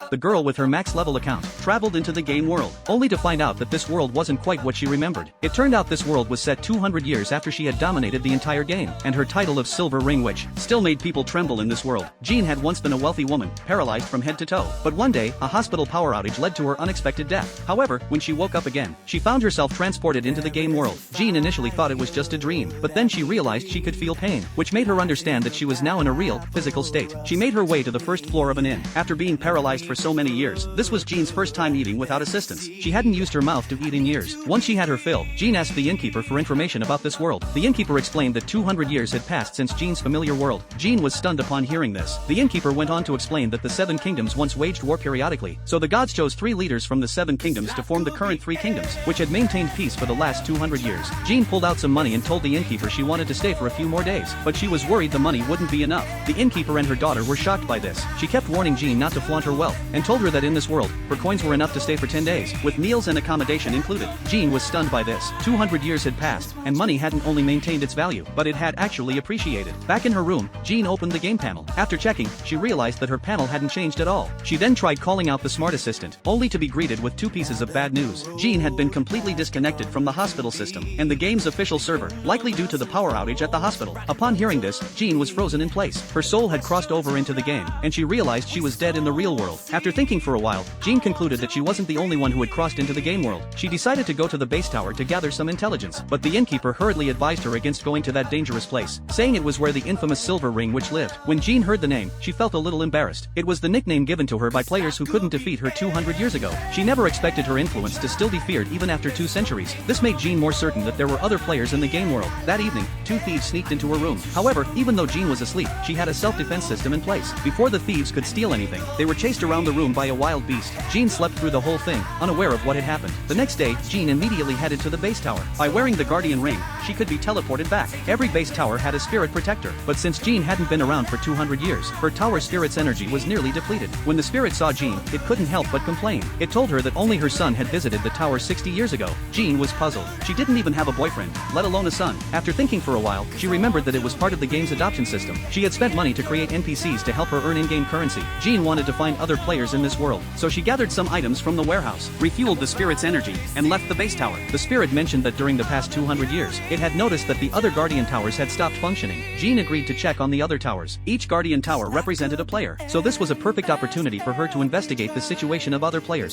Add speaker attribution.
Speaker 1: the girl with her max level account traveled into the game world, only to find out that this world wasn't quite what she remembered. It turned out this world was set 200 years after she had dominated the entire game, and her title of Silver Ring Witch still made people tremble in this world. Jean had once been a wealthy woman, paralyzed from head to toe, but one day, a hospital power outage led to her unexpected death. However, when she woke up again, she found herself transported into the game world. Jean initially thought it was just a dream, but then she realized she could feel pain, which made her understand that she was now in a real, physical state. She made her way to the first floor of an inn. After being paralyzed for so many years, this was Jean's first time eating without assistance. She hadn't used her mouth to eat in years. Once she had her fill, Jean asked the innkeeper for information about this world. The innkeeper explained that 200 years had passed since Jean's familiar world. Jean was stunned upon hearing this. The innkeeper went on to explain that the 7 kingdoms once waged war periodically, so the gods chose 3 leaders from the 7 kingdoms to form the current 3 kingdoms, which had maintained peace for the last 200 years. Jean pulled out some money and told the innkeeper she wanted to stay for a few more days, but she was worried the money wouldn't be enough. The innkeeper and her daughter were shocked by this. She kept warning Jean not to flaunt her wealth, and told her that in this world, her coins were enough to stay for 10 days, with meals and accommodation included. Jean was stunned by this. 200 years had passed, and money hadn't only maintained its value, but it had actually appreciated. Back in her room, Jean opened the game panel. After checking, she realized that her panel hadn't changed at all. She then tried calling out the smart assistant, only to be greeted with 2 pieces of bad news. Jean had been completely disconnected from the hospital system and the game's official server, likely due to the power outage at the hospital. Upon hearing this, Jean was frozen in place. Her soul had crossed over into the game, and she realized she was dead in the real world. After thinking for a while, Jean concluded that she wasn't the only one who had crossed into the game world. She decided to go to the base tower to gather some intelligence, but the innkeeper hurriedly advised her against going to that dangerous place, saying it was where the infamous Silver Ring Witch lived. When Jean heard the name, she felt a little embarrassed. It was the nickname given to her by players who couldn't defeat her 200 years ago. She never expected her influence to still be feared even after 2 centuries. This made Jean more certain that there were other players in the game world. That evening, 2 thieves sneaked into her room. However, even though Jean was asleep, she had a self-defense system in place. Before the thieves could steal anything, they were chased around the room by a wild beast. Jean slept through the whole thing, unaware of what had happened. The next day, Jean immediately headed to the base tower. By wearing the Guardian Ring, she could be teleported back. Every base tower had a spirit protector, but since Jean hadn't been around for 200 years, her tower spirit's energy was nearly depleted. When the spirit saw Jean, it couldn't help but complain. It told her that only her son had visited the tower 60 years ago. Jean was puzzled. She didn't even have a boyfriend, let alone a son. After thinking for a while, she remembered that it was part of the game's adoption system. She had spent money to create NPCs to help her earn in-game currency. Jean wanted to find other players in this world, so she gathered some items from the warehouse, refueled the spirit's energy, and left the base tower. The spirit mentioned that during the past 200 years, it had noticed that the other Guardian towers had stopped functioning. Jean agreed to check on the other towers. Each Guardian tower represented a player, so this was a perfect opportunity for her to investigate the situation of other players.